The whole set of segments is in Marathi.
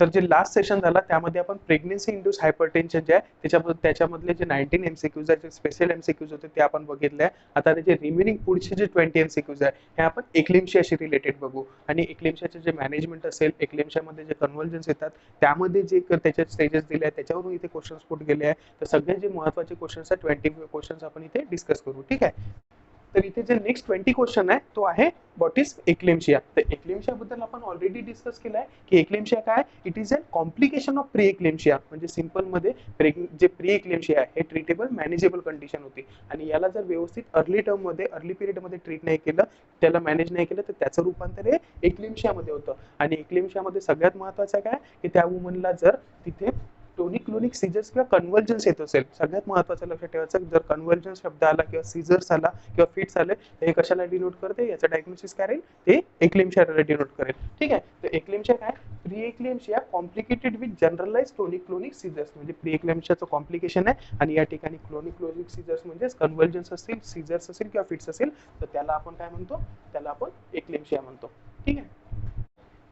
तर जे लास्ट सेशन झाला त्यामध्ये आपण प्रेग्नन्सी इंड्यूस हायपरटेन्शन जे आहे त्याच्यामधले जे 19 एमसीक्यूज आहे, जे स्पेशल एमसीक्यूज होते ते आपण बघितले. आता त्याचे रिमेनिंग पुढचे जे 20 एमसीक्यूज आहे हे आपण एक्लिम्शियाशी रिलेटेड बघू. आणि एक्लिम्शियाचे जे मॅनेजमेंट असेल, एक्लिम्शियामध्ये जे कन्व्हर्जन्स येतात त्यामध्ये जे त्याचे स्टेजेस दिले आहेत त्याच्यावरून इथे क्वेश्चन्स पुट गेले आहे. तर सगळे जे महत्त्वाचे क्वेश्चन्स आहेत 20 क्वेश्चन्स आपण इथे डिस्कस करू. ठीक आहे. तर इथे जे नेक्स्ट 20 क्वेश्चन आहे तो आहे व्हॉट इज एक्लिम्शिया. तर एक्लिम्शिया बद्दल आपण ऑलरेडी डिस्कस केलं आहे की एक्लिम्शिया काय, it is a complication of pre eclampsia. म्हणजे सिंपल मध्ये जे प्री एक्लिम्शिया आहे हे ट्रीटेबल मॅनेजेबल कंडिशन होती आणि याला जर व्यवस्थित अर्ली टर्म मध्ये अर्ली पिरियड मध्ये ट्रीट नाही केलं, त्याला मॅनेज नाही केलं तर त्याचं रूपांतर हे एक्लिम्शिया मध्ये होतं. आणि एक्लिम्शिया मध्ये सगळ्यात महत्त्वाचं काय की त्या वुमनला जर तिथे टोनिक क्लोनिक सीजर्स किंवा कन्व्हर्जन्स येत असेल, सगळ्यात महत्त्वाचं लक्षात ठेवायचं, जर कन्व्हर्जन्स शब्द आला किंवा सीजर्स आला किंवा फिट्स आले तर हे कशाला डिनोट करते, याचं डायग्नोसिस काय राहील, ते एक्लिम्शियाला डिनोट करेल. ठीक आहे. तर एक्लिम्शिया काय, pre eclampsia complicated with generalize tonic clonic seizures. म्हणजे प्री एक्लिम्शियाचं कॉम्प्लिकेशन आहे आणि या ठिकाणी क्लोनिक क्लोनिक सीजर्स म्हणजे कन्व्हर्जन्स असतील, सीजर्स असेल किंवा फिट्स असेल तर त्याला आपण काय म्हणतो, त्याला आपण एक्लिम्शिया म्हणतो. ठीक आहे.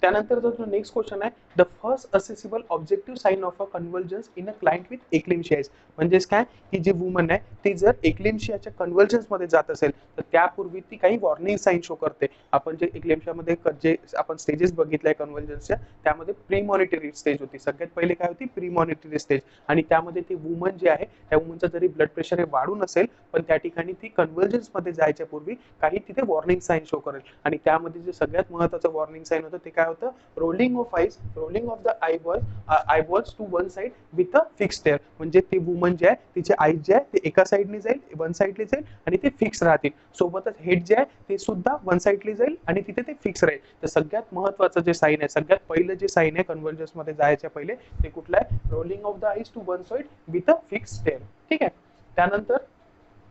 त्यानंतर जो नेक्स्ट क्वेश्चन आहे, the first assessable objective sign of a convulsions in a client with eclampsia. म्हणजेच काय की जे वुमन आहे ती जर एक्लिम्शियाच्या कन्व्हर्जन्स मध्ये जात असेल तर त्यापूर्वी ती काही वॉर्निंग साइन शो करते. आपण जे एक्लिम्शियामध्ये जे आपण स्टेजेस बघितल्या कन्व्हर्जन्सच्या त्यामध्ये प्री मॉनिटरी स्टेज होती. सगळ्यात पहिले काय होती, प्री मॉनिटरी स्टेज. आणि त्यामध्ये ती वुमन जी आहे त्या वुमनचं जरी ब्लड प्रेशर हे वाढून असेल पण त्या ठिकाणी ती कन्व्हर्जन्स मध्ये जायच्या पूर्वी काही तिथे वॉर्निंग साइन शो करेल. आणि त्यामध्ये जे सगळ्यात महत्त्वाचं वॉर्निंग साइन होतं ते काय होतं, rolling of eyes, rolling of the eyeballs to one side with a fix stare. म्हणजे ती वुमन जे आहे तिचे आईज जे आहे ते एका साइडने जाईल, वन साइडने जाईल आणि ते फिक्स राहतील. सोबतच हेड जे आहे ते सुद्धा वन साइडने जाईल आणि तिथे ते फिक्स राहील. तर सगळ्यात महत्त्वाचं जे साइन आहे, सगळ्यात पहिलं जे साइन आहे कन्व्हर्जन्स मध्ये जायच्या पहिले ते कुठलं आहे, rolling of the eyes to one side with a fix stare. ठीक आहे. त्यानंतर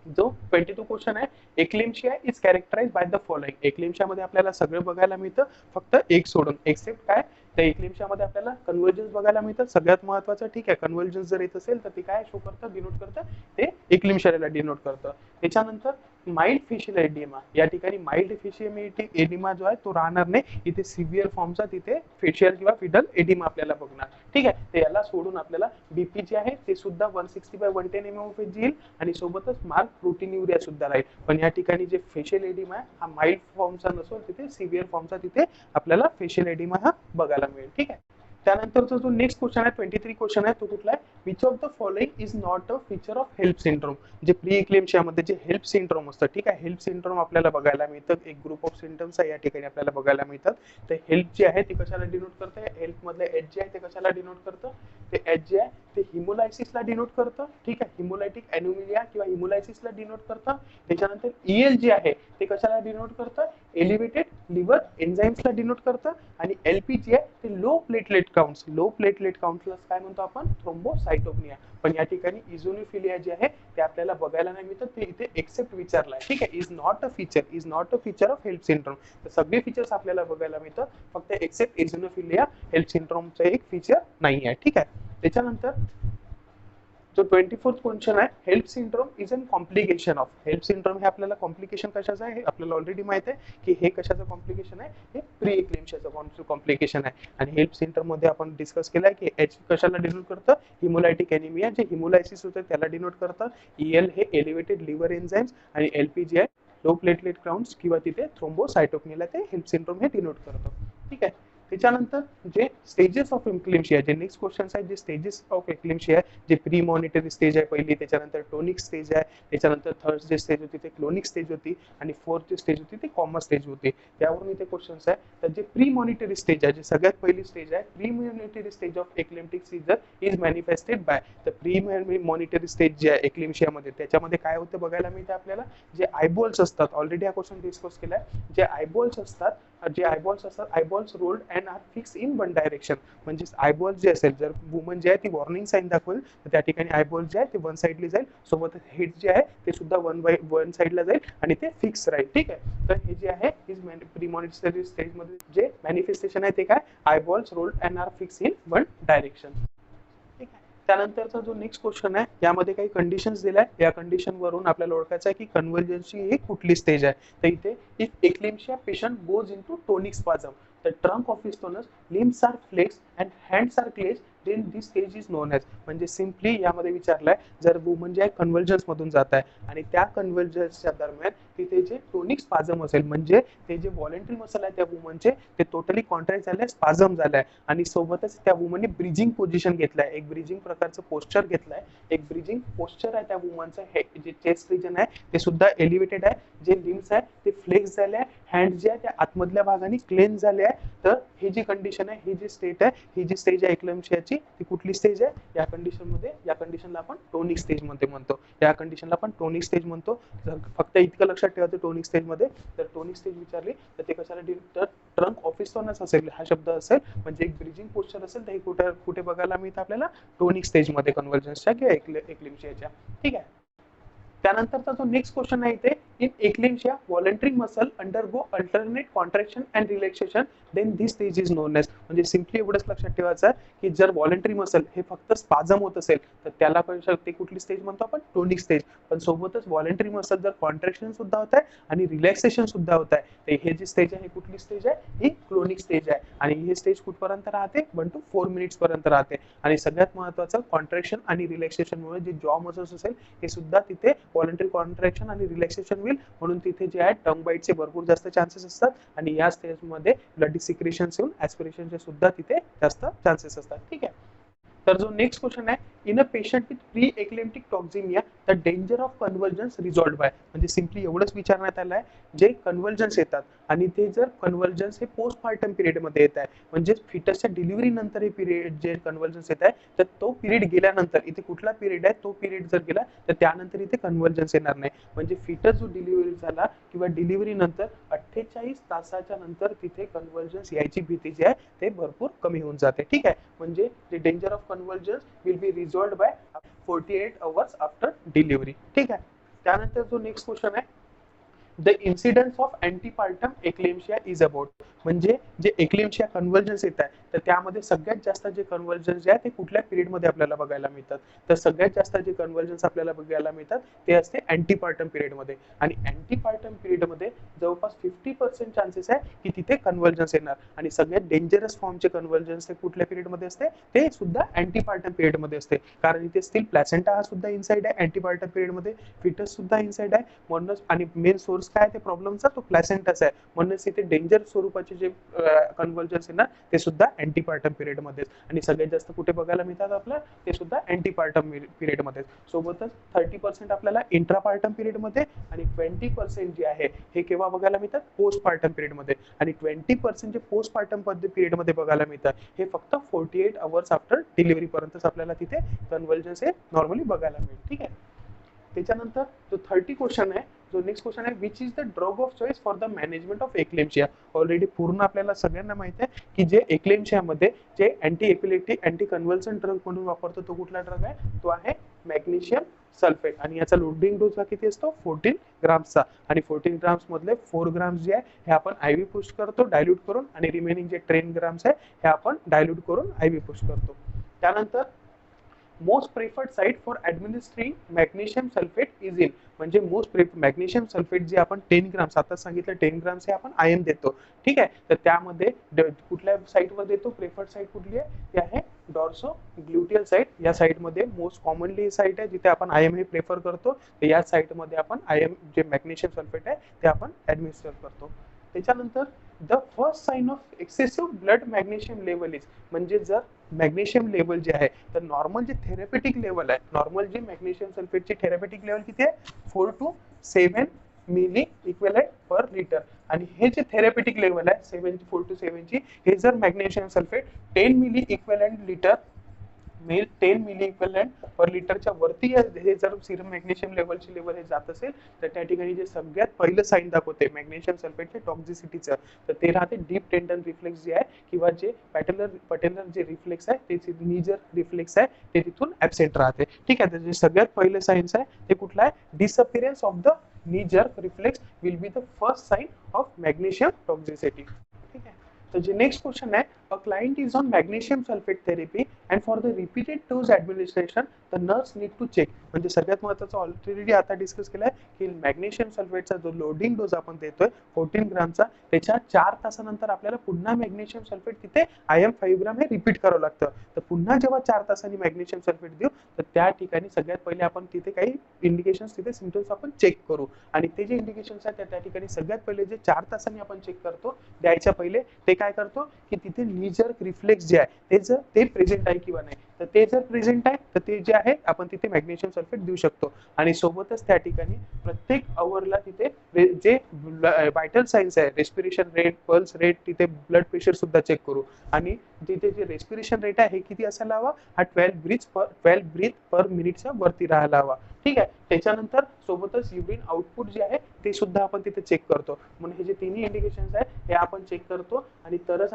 जो 22 क्वेश्चन आहे, eclampsia is characterize by the following. Eclampsia मध्ये आपल्याला सगळं बघायला मिळतं फक्त एक सोडून, एक्सेप्ट काय, त्या एक्लिम्शिया मध्ये आपल्याला कन्व्हर्जन्स बघायला मिळतं. सगळ्यात महत्त्वाचं ठीक आहे, कन्व्हर्जन्स जर येत असेल तर ते काय शो करतं, डिनोट करतं, ते एक्लिम्शियाला डिनोट करतं. त्याच्यानंतर माइल्ड फेशियल एडिमा. या ठिकाणी माइल्ड फेशियल एडिमा जो आहे तो राहणार नाही, इथे सिव्हिअर फॉर्मचा तिथे फेशियल किंवा फिडल एडिमा आपल्याला बघणार. ठीक आहे. तर याला सोडून आपल्याला बीपी जे आहे ते सुद्धा 160/110 mmHg येईल आणि सोबतच मार्क प्रोटीन्युरिया सुद्धा राहील. पण या ठिकाणी जे फेशियल एडिमा आहे हा माइल्ड फॉर्मचा नसून तिथे सिव्हिअर फॉर्मचा तिथे आपल्याला फेशियल एडिमा हा बघायला मिळेल. ठीक आहे. त्यानंतरचा जो नेक्स्ट क्वेश्चन आहे 23 क्वेश्चन आहे तो कुठला आहे, which of the following is not a feature of help syndrome. जे प्री एक्लिम्शिया मध्ये जे हेल्प सिंड्रोम असतं, ठीक आहे, हेल्प सिंड्रोम आपल्याला बघायला मिळतं, एक ग्रुप ऑफ सिम्पटम्स आहे या ठिकाणी आपल्याला बघायला मिळतात. तर हेल्प जे आहे ते कशाला डिनोट करतं, हेल्प मधले एच जे आहे ते कशाला डिनोट करतं, ते एच जे आहे ते हिमोलायसिसला डिनोट करतं. ठीक आहे, हिमोलायटिक ॲनिमिया किंवा हिमोलायसिसला डिनोट करतं. त्याच्यानंतर ईएल जे आहे ते कशाला डिनोट करतं, एलिव्हेटेड लिव्हर एन्झाईम्सला डिनोट करतं. आणि एलपी जे आहे ते low platelet counts, low platelet काउंट्सला काय म्हणतो आपण, थ्रोम्बोसाइटोपेनिया. पण या ठिकाणी इझोनोफिलिया जे आहे ते आपल्याला बघायला नाही मिळतं, ते इथे एक्सेप्ट विचारला आहे. ठीक आहे, is not a feature of help syndrome. तर सगळे फीचर्स आपल्याला बघायला मिळतं, फक्त एक्सेप्ट इझोनोफिलिया हेल्प सिंड्रोमचं एक फीचर नाही आहे. ठीक आहे. त्याच्यानंतर जो 24th क्वेश्चन आहे, help syndrome is an complication of. Help syndrome हे आपल्याला कॉम्प्लिकेशन कशाचं आहे हे आपल्याला ऑलरेडी माहित आहे की हे कशाचं कॉम्प्लिकेशन आहे, हे प्री एक्लिम्शियाचं कॉम्प्लिकेशन आहे. आणि हेल्प सिंड्रोम मध्ये आपण डिस्कस केलं आहे की एच कशाला डिनोट करतं, हिमोलायटिक ॲनिमिया, जे हिमोलायसिस होतं त्याला डिनोट करतं. ईएल हे एलिव्हेटेड लिव्हर एन्झाईम्स आणि एलपी जे आहे लो प्लेटलेट काउंट्स किंवा तिथे थ्रोम्बोसाइटोपेनियाला ते हेल्प सिंड्रोम हे डिनोट करतं. ठीक आहे. त्याच्यानंतर जे स्टेजेस ऑफ एक्लिम्शिया, जे नेक्स्ट क्वेश्चन्स आहेत, जे स्टेजेस ऑफ एक्लिम्शिया आहे, जे प्री मॉनिटरी स्टेज आहे पहिली, त्याच्यानंतर टोनिक स्टेज आहे, त्याच्यानंतर थर्ड जे स्टेज होती ते क्लोनिक स्टेज होती आणि फोर्थ जे स्टेज होती ते कॉमन स्टेज होती. त्यावरून इथे क्वेश्चन्स आहे. तर जे प्री मॉनिटरी स्टेज आहे, जे सगळ्यात पहिली स्टेज आहे, premonitory stage of eclamptic seizure is manifested by. तर प्री मॉनिटरी स्टेज जे आहे एक्लिम्शियामध्ये त्याच्यामध्ये काय होतं बघायला मिळते आपल्याला, जे आयबॉल्स असतात, ऑलरेडी हा क्वेश्चन डिस्कस केलाय, जे आयबॉल्स असतात, eyeballs rolled and are fix in one direction. म्हणजे आयबॉल्स जे असेल, जर वुमन जे आहे ती वॉर्निंग साइन दाखवेल तर त्या ठिकाणी आयबॉल्स जे आहे ते वन साइडला जाईल, सोबत हेड जे आहे ते सुद्धा वन साइडला जाईल आणि ते फिक्स राहील. ठीक आहे. तर हे जे आहे प्री मॉनिटरी स्टेज मध्ये जे मॅनिफेस्टेशन आहे ते काय, eyeballs rolled and are fix in one direction. ठीक आहे. त्यानंतरचा जो नेक्स्ट क्वेश्चन आहे यामध्ये काही कंडिशन्स दिल्या आहेत, या कंडिशन वरून आपल्याला ओळखायचं आहे की कन्व्हर्जन्सची एक कुठली स्टेज आहे. तर इथे if eclampsia patient goes into tonic spasm, The trunk of his tonus, limbs are flexed and hands are clenched, then this stage is known as. म्हणजे सिम्पली यामध्ये विचारलंय जर वुमन जे आहे कन्व्हल्जन्स मधून जात आहे आणि त्या कन्व्हल्जन्सच्या दरम्यान तिथे जे टोनिक स्पाझम असेल म्हणजे ते जे व्हॉलेंटरी मसल आहे त्या वुमनचे ते टोटली कॉन्ट्रॅक्ट झाले, स्पाझम झालाय आणि सोबतच त्या वुमनने ब्रिजिंग पोझिशन घेतलाय, एक ब्रिजिंग प्रकारचं पोस्चर घेतलाय, एक ब्रिजिंग पोस्चर आहे त्या वुमनचं, हे जे चेस्ट रिजन आहे ते सुद्धा एलिव्हेटेड आहे, जे लिम्स आहे ते फ्लेक्स झाले आहे, हँड जे आहे त्या आतमधल्या भागाने क्लेन्स झाले आहे. तर ही जी कंडिशन आहे, ही जी स्टेट आहे, ही जी स्टेज आहे एक्लेम्शियाची ती कुठली स्टेज आहे, या कंडिशनमध्ये, या कंडिशनला आपण टोनिक स्टेज मध्ये म्हणतो, या कंडिशनला आपण टोनिक स्टेज म्हणतो. जर फक्त इतकं लक्षात ठेवायचं टोनिक स्टेज मध्ये, तर टोनिक स्टेज विचारली तर ते कशाला तर ट्रंक ऑफिस टोनस असेल हा शब्द असेल म्हणजे एक ब्रिजिंग पोस्चर असेल तर हे कुठे कुठे बघायला मिळतं आपल्याला टोनिक स्टेज मध्ये कन्व्हर्जन्सच्या किंवा एक्लिम्शियाच्या. ठीक आहे. त्यानंतरचा जो नेक्स्ट क्वेश्चन आहे इथे, in eclampsia voluntary muscle undergo alternate contraction and relaxation then this stage is known as. म्हणजे सिम्पली एवढंच लक्षात ठेवायचं की जर व्हॉलंटरी मसल हे फक्त स्पाझम होत असेल तर त्याला ते कुठली स्टेज म्हणतो आपण, टोनिक स्टेज. पण सोबतच व्हॉलंटरी मसल जर कॉन्ट्रॅक्शन सुद्धा होत आहे आणि रिलॅक्सेशन सुद्धा होत आहे तर हे जी स्टेज आहे कुठली स्टेज आहे, ही क्लोनिक स्टेज आहे. आणि हे स्टेज कुठपर्यंत राहते, 1 to 4 मिनिट्स पर्यंत राहते. आणि सगळ्यात महत्वाचं कॉन्ट्रॅक्शन आणि रिलॅक्सेशन मुळे जे जॉ मसल्स असेल हे सुद्धा तिथे व्हॉलंटरी कॉन्ट्रॅक्शन आणि रिलॅक्सेशन होईल, म्हणून तिथे जे आहे टंग बाईटचे भरपूर जास्त चान्सेस असतात आणि या स्टेजमध्ये ब्लडी सिक्रेशन्स येऊन ऍस्पिरेशनचे सुद्धा तिथे जास्त चान्सेस असतात. ठीक आहे. तर जो नेक्स्ट क्वेश्चन आहे, in a patient with pre eclamptic toxaemia the danger of convulsions resolved by. म्हणजे सिम्पली एवढंच विचारण्यात आलं आहे, जे कन्व्हर्जन्स येतात आणि ते जर कन्व्हर्जन्स हे पोस्टपार्टम पिरियडमध्ये येत आहे म्हणजे फिटसच्या डिलिव्हरी नंतर हे पिरियड जे कन्व्हर्जन्स येत आहे तर तो पिरियड गेल्यानंतर इथे कुठला पिरियड आहे तो पिरियड जर गेला तर त्यानंतर इथे कन्व्हर्जन्स येणार नाही. म्हणजे फिटस जो डिलिव्हरी झाला किंवा डिलिव्हरी नंतर 48 तासाच्या नंतर तिथे कन्व्हर्जन्स यायची भीती जी आहे ते भरपूर कमी होऊन जाते. ठीक आहे. म्हणजे जे danger of convulsions will be resolved by 48 hours after delivery. ठीक आहे. त्यानंतर जो नेक्स्ट क्वेश्चन आहे, the incidence of antepartum eclampsia is about. म्हणजे जे एक्लेम्शिया कन्व्हर्जन्स येत आहे तर त्यामध्ये सगळ्यात जास्त जे कन्व्हर्जन्स जे आहे ते कुठल्या पिरियडमध्ये आपल्याला बघायला मिळतात, तर सगळ्यात जास्त जे कन्व्हर्जन्स आपल्याला बघायला मिळतात ते असते अँटीपार्टम पिरियडमध्ये. आणि अँटीपार्टम पिरियडमध्ये जवळपास 50% चान्सेस आहे की तिथे कन्व्हर्जन्स येणार आणि सगळ्यात डेंजरस फॉर्मचे कन्व्हर्जन्स ते कुठल्या पिरियडमध्ये असते, ते सुद्धा अँटीपार्टम पिरियडमध्ये असते. कारण इथे स्टील प्लॅसेंटा हा सुद्धा इनसाइड आहे अँटीपार्टम पिरियडमध्ये, फिटस सुद्धा इनसाइड आहे म्हणूनच. आणि मेन सोर्स काय ते प्रॉब्लेमचा, तो प्लॅसेंटाच आहे म्हणूनच इथे डेंजर स्वरूपाचे जे कन्व्हर्जन्स आहे ना ते सुद्धा अँटीपार्टम पिरियड मध्ये आणि सगळ्यात जास्त कुठे बघायला मिळतात आपल्याला, ते सुद्धा अँटीपार्टम पिरियड मध्ये. सोबतच 30% आपल्याला इंट्रापार्टम पिरियड मध्ये आणि 20% जे आहे हे केव्हा बघायला मिळतात, पोस्टपार्टम पिरियड मध्ये. आणि 20% जे पोस्टपार्टम पिरियड मध्ये बघायला मिळतात हे फक्त 48 hours आफ्टर डिलिव्हरी पर्यंतच आपल्याला तिथे कन्व्हर्जन्स हे नॉर्मली बघायला मिळेल. ठीक आहे. त्याच्यानंतर जो 30 क्वेश्चन आहे, जो नेक्स्ट क्वेश्चन आहे, which is the drug of choice for the management of eclampsia. Already पूर्ण आपल्याला सगळ्यांना माहिती आहे की जे एक्लेम्शियामध्ये जे अँटी एपिलेप्टिक अँटी कन्व्हल्सन ड्रग म्हणून वापरतो तो कुठला ड्रग आहे, तो आहे मॅग्नेशियम सल्फेट. आणि याचा लोडिंग डोस हा किती असतो, 14 ग्राम्सचा. आणि 14 ग्राम्स मधले 4 ग्राम्स जे आहे हे आपण आयव्ही पुश करतो डायल्यूट करून आणि रिमेनिंग जे 10 ग्राम्स आहे हे आपण डायल्यूट करून आयव्ही पुश करतो. त्यानंतर most preferred site for administering magnesium sulphate is in. म्हणजे मोस्ट मॅग्नेशियम सल्फेट जे आपण 10 ग्राम्स आता सांगितलं 10 ग्राम्स हे आपण आयएम देतो. ठीक आहे. तर त्यामध्ये कुठल्या साईटवर देतो, प्रेफर्ड साईट कुठली आहे, ती आहे डॉर्सो ग्लुटियल साईट. या साईटमध्ये मोस्ट कॉमनली साईट आहे जिथे आपण आयएम हे प्रेफर करतो. तर या साईटमध्ये आपण आयएम जे मॅग्नेशियम सल्फेट आहे ते आपण ऍडमिनिस्टर करतो. त्याच्यानंतर the first sign of excessive blood magnesium level is. म्हणजे जर मॅग्नेशियम लेवल जे आहे तर नॉर्मल जे थेरपेटिक लेवल आहे, नॉर्मल जे मॅग्नेशियम सल्फेटची थेरपेटिक लेवल किती आहे, 4 to 7 milliequivalent per litre. आणि हे जे थेरपेटिक लेवल आहे 4 to 7 ची, हे जर magnesium sulphate 10 milliequivalent litre 10 milliequivalent per लिटरच्या वरती हे जर सिरम मॅग्नेशियम लेवलची लेवल हे जात असेल तर त्या ठिकाणी जे सगळ्यात पहिलं साईन दाखवते मॅग्नेशियम सल्फेटच्या टॉक्झिसिटीचं, तर ते राहते डीप टेंडन रिफ्लेक्स जे आहे किंवा जे पॅटेलर जे रिफ्लेक्स आहे ते नीजर रिफ्लेक्स आहे ते तिथून ऍबसेंट राहते. ठीक आहे. तर जे सगळ्यात पहिलं सायन्स आहे ते कुठलं आहे, disappearance of the knee jerk reflex will be the first sign of magnesium toxicity. ठीक आहे. तर जे नेक्स्ट क्वेश्चन आहे, a client is on magnesium sulfate therapy and for the repeated dose administration the nurse need to check. म्हणजे सगळ्यात महत्त्वाचं ऑलरेडी आता डिस्कस केलाय की मॅग्नेशियम सल्फेटचा जो लोडिंग डोस आपण देतोय 14 ग्रामचा, त्याच्या 4 तासानंतर आपल्याला पुन्हा मॅग्नेशियम सल्फेट तिथे IM 5 ग्राम हे रिपीट करावं लागतं. तर पुन्हा जेव्हा 4 तासांनी मॅग्नेशियम सल्फेट देऊ तर त्या ठिकाणी सगळ्यात पहिले आपण तिथे काही इंडिकेशन्स, तिथे सिम्पटम्स आपण चेक करू. आणि ते जे इंडिकेशन्स आहेत त्या ठिकाणी सगळ्यात पहिले जे 4 तासांनी आपण चेक करतो द्यायच्या पहिले ते काय करतो की तिथे नी जर्क रिफ्लेक्स जे आहे ते प्रेझेंट आहे किंवा नाही. तर ते जर प्रेझेंट आहे तर ते जे आहे आपण तिथे मॅग्नेशियम सल्फेट देऊ शकतो. आणि सोबतच त्या ठिकाणी प्रत्येक अवरला तिथे जे व्हायटल सायन्स आहे, रेस्पिरेशन रेट, पल्स रेट, तिथे ब्लड प्रेशर सुद्धा चेक करू. आणि तिथे जे रेस्पिरेशन रेट आहे किती असायला हवा, हा 12 ब्रीथ पर मिनिटच्या वरती राहायला हवा. ठीक आहे. त्याच्यानंतर सोबतच युरिन आउटपुट जे आहे ते सुद्धा आपण तिथे चेक करतो. म्हणून हे जे तिन्ही इंडिकेशन्स आहे हे आपण चेक करतो. आणि तरच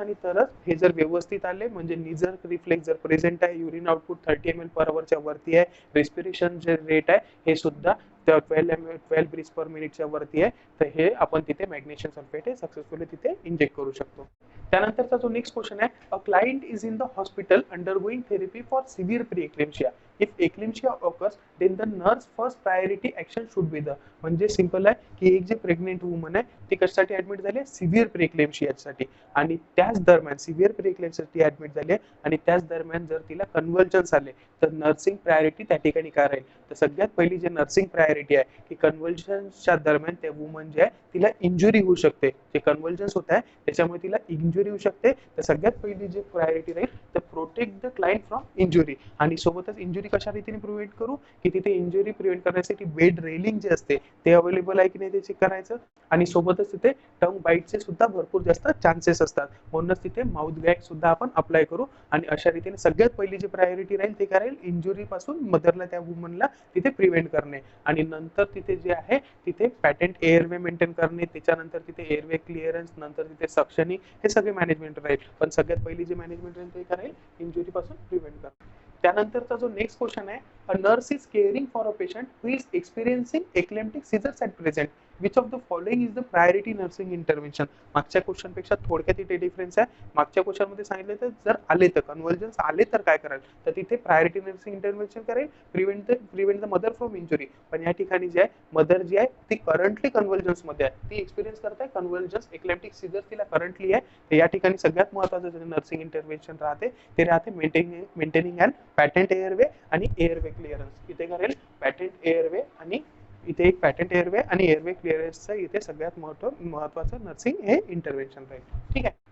हे जर व्यवस्थित आले म्हणजे निजर रिफ्लेक्स जर प्रेझेंट आहे, युरिन आउटपुट 30 ml पर अवरच्या वरती आहे, रेस्पिरेशन जे रेट आहे हे सुद्धा 12 ब्रीथ पर मिनिटच्या वरती आहे, तर हे आपण तिथे मॅग्नेशियम सल्फेट हे सक्सेसफुली तिथे इंजेक्ट करू शकतो. त्यानंतरचा जो नेक्स्ट क्वेश्चन आहे, a client is in the hospital undergoing therapy for severe preeclampsia. If eclampsia occurs then the nurse first priority action should be the. म्हणजे सिंपल आहे की एक जे प्रेग्नेंट वुमन आहे ती कशासाठी ऍडमिट झाली आहे, सिव्हिअर प्री-एक्लेम्शियासाठी. आणि त्याच दरम्यान सिव्हिअर प्री-एक्लेम्शियासाठी ऍडमिट झाली आहे आणि त्याच दरम्यान जर तिला कन्व्हल्जन्स आले तर नर्सिंग प्रायोरिटी त्या ठिकाणी काय राहील. तर सगळ्यात पहिली जे नर्सिंग प्रायोरिटी आहे की कन्व्हल्जन्सच्या दरम्यान त्या वुमन जे आहे तिला इंजुरी होऊ शकते, जे कन्व्हल्जन्स होत आहे त्याच्यामुळे तिला इंजुरी होऊ शकते. तर सगळ्यात पहिली जी प्रायोरिटी राहील तर protect the client from injury. आणि सोबतच इंजुरी कशा रीतीने प्रिव्हेंट करू की तिथे इंजुरी प्रिव्हेंट करण्यासाठी बेड रेलिंग जे असते ते अवेलेबल आहे की नाही ते चेक करायचं. आणि सोबतच तिथे टंग बाईटचे सुद्धा भरपूर जास्त चान्सेस असतात, म्हणूनच तिथे माउथ गॅग सुद्धा आपण अप्लाय करू. आणि अशा रीतीने सगळ्यात पहिली जी प्रायोरिटी राहील ते काय राहील, इंजुरी पासून मदरला त्या वुमनला तिथे प्रिव्हेंट करणे. आणि नंतर तिथे जे आहे तिथे पॅटेंट एअरवे मेंटेन करणे, त्याच्यानंतर तिथे एअरवे क्लिअरन्स, नंतर तिथे सक्शनिंग, हे सगळे मॅनेजमेंट राहील. पण सगळ्यात पहिली जी मॅनेजमेंट राहील ते काय राहील, इंजुरी पासून प्रिव्हेंट करणे. त्यानंतरचा जो नेक्स्ट क्वेश्चन आहे, a nurse is caring for a patient who is experiencing eclamptic seizures at present, which of the following is the priority nursing intervention. मागच्या क्वेश्चन पेक्षा थोडक्यात इथे डिफरन्स आहे. मागच्या क्वेश्चन मध्ये सांगितलं तर जर आले तर कन्व्हल्जन्स आले तर काय कराल, तर तिथे प्रायोरिटी नर्सिंग इंटरव्हेन्शन करेल, prevent the mother from injury. पण या ठिकाणी जे आहे मदर जी आहे ती करंटली कन्व्हल्जन्स मध्ये आहे, ती एक्सपिरियन्स करताय कन्व्हल्जन्स, एक्लेम्प्टिक सीझर्स तिला करंटली आहे. तर या ठिकाणी सगळ्यात महत्त्वाचं जे नर्सिंग इंटरव्हेन्शन राहते ते राहते मेंटेनिंग अँड पॅटेंट एअरवे आणि एअरवे क्लिअरन्स. इथे करेल पॅटेंट एअरवे आणि इथे एक पॅटेंट एअरवे आणि एअरवे क्लिअरन्सचं इथे सगळ्यात महत्त्वाचं नर्सिंग हे इंटरव्हेन्शन राहील. ठीक आहे.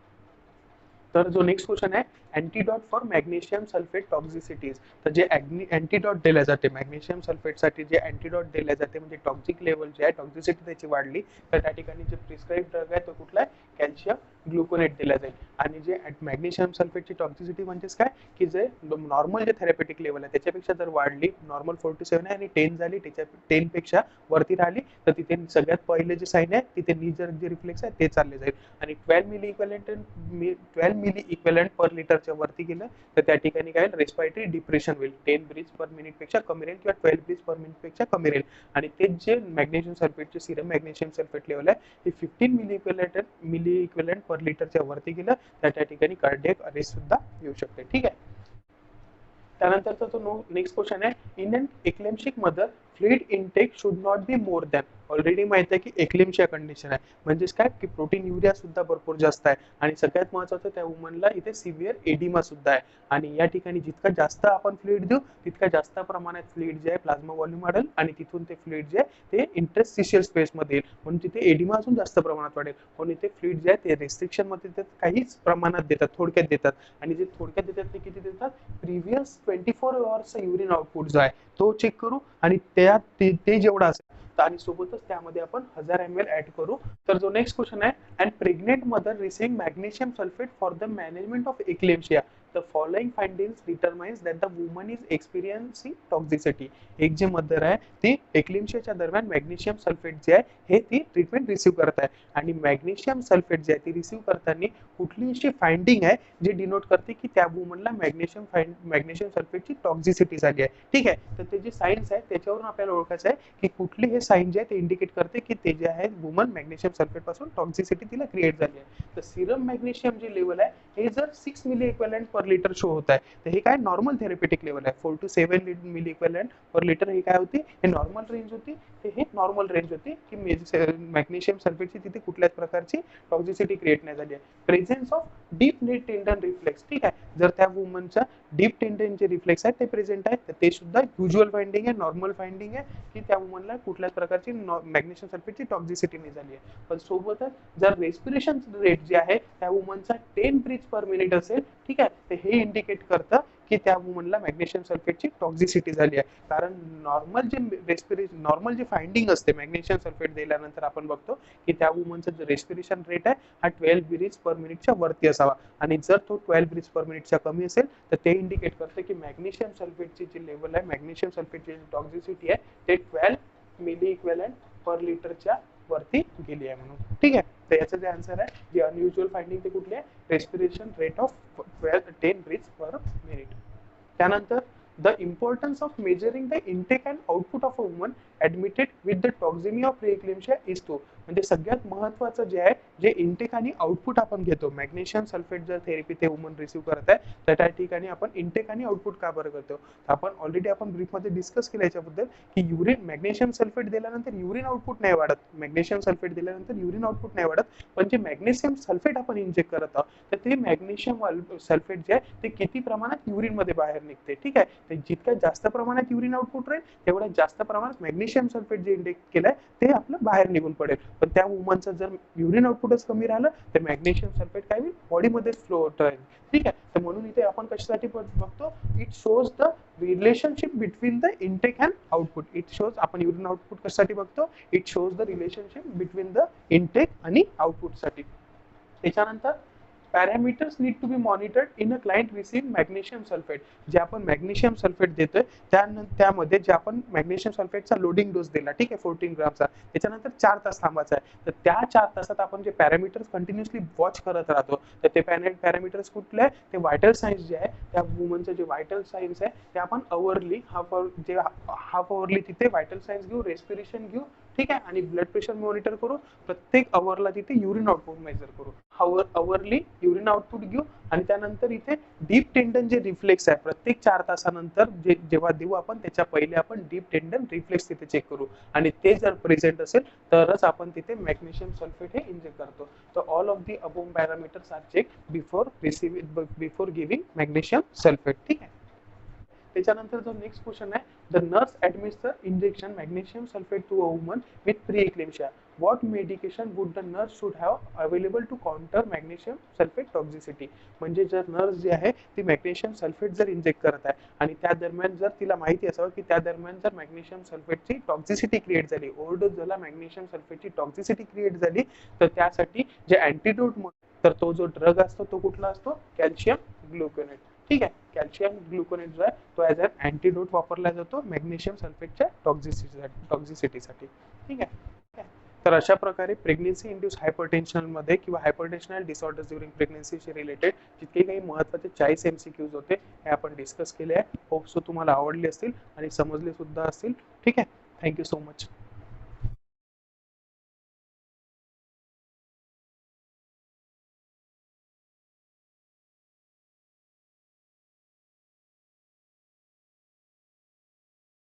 तर जो नेक्स्ट क्वेश्चन आहे, अँटीडॉट फॉर मॅग्नेशियम सल्फेट टॉक्झिसिटीज. तर जे अँटीडॉट दिल्या जाते मॅग्नेशियम सल्फेटसाठी, जे अँटीडॉट दिल्या जाते म्हणजे टॉक्झिक लेवल जे आहे, टॉक्झिसिटी त्याची वाढली तर त्या ठिकाणी जे प्रिस्क्राईब ड्रग आहे तो कुठला आहे, कॅल्शियम ग्लुकोनेट दिला जाईल. आणि जे मॅग्नेशियम सल्फेटची टॉक्झिसिटी म्हणजेच काय की जे नॉर्मल जे थेरॅपेटिक लेवल आहे त्याच्यापेक्षा जर वाढली, नॉर्मल 47 आहे आणि 10 झाली, त्याच्या 10 पेक्षा वरती राहिली तर तिथे सगळ्यात पहिले जे साईन आहे तिथे नी जर जे रिफ्लेक्स आहे ते चालले जाईल. आणि 12 मिली इक्वेलंट पर लिटरच्या वरती गेलं तर त्या ठिकाणी काय रेस्पिरेटरी डिप्रेशन होईल, 10 ब्रीथ पर मिनिट पेक्षा कमी राहील किंवा 12 ब्रीथ पर मिनिट पेक्षा कमी राहील. आणि तेच जे मॅग्नेशियम सल्फेटचे सिरम मॅग्नेशियम सल्फेट लेवल आहे ते 15 मिली इक्वेलंट पर लिटरच्या वरती गेलं तर त्या ठिकाणी कार्डियक अरेस्ट सुद्धा येऊ शकते. ठीक आहे. त्यानंतरचा जो नेक्स्ट क्वेश्चन आहे, in an eclamptic mother fluid intake should not be more than. Already माहिती आहे की एक्लेम्शिया कंडिशन आहे म्हणजेच काय की प्रोटीन युरिया सुद्धा भरपूर जास्त आहे. आणि सगळ्यात महत्त्वाचं त्या वुमनला इथे सिव्हिअर एडिमा सुद्धा आहे. आणि या ठिकाणी जितकं जास्त आपण फ्लुइड देऊ तितक्या जास्त प्रमाणात फ्लुइड जे आहे प्लाझ्मा व्हॉल्यूम वाढेल आणि तिथून ते फ्लुइड जे आहे ते इंटरस्टिशियल स्पेसमध्ये येईल, म्हणून तिथे एडिमा अजून जास्त प्रमाणात वाढेल. म्हणून इथे फ्लुइड जे आहे ते रेस्ट्रिक्शन मध्ये देतात, काहीच प्रमाणात देतात, थोडक्यात देतात. आणि जे थोडक्यात देतात ते किती देतात, प्रिव्हियस 24 अवर्सचा युरिन आउटपुट जो आहे तो चेक करू आणि ते जेवढा असेल आणि सोबतच त्यामध्ये आपण 1000 ml ऍड करू. तर जो नेक्स्ट क्वेश्चन आहे, and pregnant mother receiving magnesium sulphate for the management of eclampsia the following findings determines that the woman is experiencing toxicity. एक जे मदर आहे ती एक्लिम्शियाच्या दरम्यान मॅग्नेशियम सल्फेट जे आहे हे ती ट्रीटमेंट रिसीव्ह करत आहे आणि मॅग्नेशियम सल्फेट जे आहे ती रिसीव्ह करताना कुठली अशी फाइंडिंग आहे जे डिनोट करते की त्या वुमनला मॅग्नेशियम सल्फेटची टॉक्झिसिटी झाली आहे. ठीक आहे, तर ते जे सायन्स आहे त्याच्यावरून आपल्याला ओळखायचं आहे की कुठली हे साइन जे आहे ते इंडिकेट करते की ते जे आहे वुमन मॅग्नेशियम सल्फेट पासून टॉक्झिसिटी तिला क्रिएट झाली आहे. तर सिरम मॅग्नेशियम जे लेवल आहे हे जर 6 milliequivalent per litre show होत आहे तर हे काय नॉर्मल थेरपेटिक लेवल आहे. 4 to 7 milliequivalent per litre ही काय होती, हे नॉर्मल रेंज होती. हे नॉर्मल रेंज होती की मॅग्नेशियम सल्फेटची तिथे कुठल्याच प्रकारची टॉक्झिसिटी क्रिएट नाही झाली आहे. प्रेझेन्स ऑफ डीप नीड टेंडन रिफ्लेक्स. ठीक आहे, जर त्या वुमनचा डीप टेंडन जे रिफ्लेक्स आहे ते प्रेझेंट आहे तर ते सुद्धा युजुअल फाइंडिंग आहे, नॉर्मल फाइंडिंग आहे की त्या वुमनला कुठल्याच प्रकारची मॅग्नेशियम सल्फेटची टॉक्झिसिटी नाही झाली आहे. पण सोबतच जर रेस्पिरेशन रेट जे आहे त्या वुमनचा 10 ब्रीथ पर मिनिट असेल, ठीक आहे, तर हे इंडिकेट करतं की त्या वुमनला मॅग्नेशियम सल्फेटची टॉक्झिसिटी झाली आहे. कारण नॉर्मल जे फाइंडिंग असते मॅग्नेशियम सल्फेट दिल्यानंतर आपण बघतो की त्या वुमनचा जो रेस्पिरेशन रेट आहे हा 12 ब्रीथ पर मिनिटच्या वरती असावा आणि जर तो 12 ब्रीथ पर मिनिटच्या कमी असेल तर ते इंडिकेट करते की मॅग्नेशियम सल्फेटची जी लेवल आहे, मॅग्नेशियम सल्फेटची जी टॉक्झिसिटी आहे ते 12 मिली इक्विव्हॅलेंट पर लिटरच्या वरती गेली आहे म्हणून. ठीक आहे, तर याचं जे आन्सर आहे जे अनयुजुअल फाइंडिंग ते कुठली आहे, respiration rate of 10 breath per minute. त्यानंतर the importance of measuring the intake and output of a woman admitted with the toxaemia of preeclampsia is to. म्हणजे सगळ्यात महत्त्वाचं जे आहे जे इनटेक आणि आउटपुट आपण घेतो मॅग्नेशियम सल्फेट जर थेरपी ते वुमन रिसीव्ह करत आहे तर त्या ठिकाणी आपण इनटेक आणि आउटपुट का बरं करतो. आपण ऑलरेडी आपण ब्रीफमध्ये डिस्कस केलं याच्याबद्दल की युरिन मॅग्नेशियम सल्फेट दिल्यानंतर युरिन आउटपुट नाही वाढत, मॅग्नेशियम सल्फेट दिल्यानंतर युरिन आउटपुट नाही वाढत, पण जे मॅग्नेशियम सल्फेट आपण इंजेक्ट करत आहोत तर ते मॅग्नेशियम सल्फेट जे आहे ते किती प्रमाणात युरिन मध्ये बाहेर निघते. ठीक आहे, तर जितक्या जास्त प्रमाणात युरिन आउटपुट राहील तेवढ्या जास्त प्रमाणात मॅग्नेशियम सल्फेट जे इंजेक्ट केलंय ते आपलं बाहेर निघून पडेल. पण त्या वुमनचं जर युरिन आउटपुटच कमी राहिलं तर मॅग्नेशियम सल्फेट काय होईल, बॉडीमध्ये फ्लो होत राहील. ठीक आहे, तर म्हणून इथे आपण कशासाठी बघतो, it shows the relationship between the intake and output. It shows, आपण युरिन आउटपुट कशासाठी बघतो, it shows the relationship between the intake आणि आउटपुट साठी. त्याच्यानंतर parameters need to be monitored in a client receive magnesium sulphate. जे आपण मॅग्नेशियम सल्फेट देतोय त्यामध्ये जे आपण मॅग्नेशियम सल्फेटचा लोडिंग डोस दिला, ठीक आहे, 14 ग्रामचा, त्याच्यानंतर 4 तास थांबायचा आहे. तर त्या 4 तासात आपण जे पॅरामीटर्स कंटिन्युअसली वॉच करत राहतो तर ते पॅरामीटर्स कुठले आहे, ते व्हायटल सायन्स जे आहे त्या वुमनचं जे व्हायटल सायन्स आहे ते आपण अवरली हाफ अवरली तिथे व्हायटल सायन्स घेऊ, रेस्पिरेशन घेऊ, ठीक आहे, आणि ब्लड प्रेशर मॉनिटर करू. प्रत्येक अवरला तिथे युरिन आउटपुट मेजर करू, अवरली युरिन आउटपुट घेऊ आणि त्यानंतर इथे डीप टेंडन जे रिफ्लेक्स आहे प्रत्येक 4 तासानंतर जेव्हा देऊ आपण त्याच्या पहिले आपण डीप टेंडन रिफ्लेक्स तिथे चेक करू आणि ते जर प्रेझेंट असेल तरच आपण तिथे मॅग्नेशियम सल्फेट हे इंजेक्ट करतो. तर all of the above parameters are check before giving magnesium sulphate. ठीक आहे, त्याच्यानंतर जो नेक्स्ट क्वेश्चन आहे, the nurse administer injection magnesium sulphate to a woman with preeclampsia. What medication would the nurse should have available to counter magnesium sulphate toxicity. म्हणजे जर नर्स जी आहे ती मॅग्नेशियम सल्फेट जर इंजेक्ट करत आहे आणि त्या दरम्यान जर तिला माहिती असावं की त्या दरम्यान जर मॅग्नेशियम सल्फेटची टॉक्झिसिटी क्रिएट झाली, ओव्हरडोस झाला, मॅग्नेशियम सल्फेटची टॉक्झिसिटी क्रिएट झाली, तर त्यासाठी जे अँटीडोट तर तो जो ड्रग असतो तो कुठला असतो, कॅल्शियम ग्लुकोनेट. ठीक आहे, कॅल्शियम ग्लुकोनेट जो आहे तो ॲज अन अँटीडोट वापरला जातो मॅग्नेशियम सल्फेटच्या टॉक्झिसिटीसाठी. ठीक आहे, तर अशा प्रकारे प्रेग्नेन्सी इंड्यूस हायपरटेन्शनमध्ये किंवा हायपरटेन्शनल डिसऑर्डर्स ड्युरिंग प्रेग्नेन्सीशी रिलेटेड जितके काही महत्त्वाचे 40 MCQs होते हे आपण डिस्कस केले आहे. होप सो तुम्हाला आवडले असतील आणि समजले सुद्धा असतील. ठीक आहे, थँक्यू सो मच.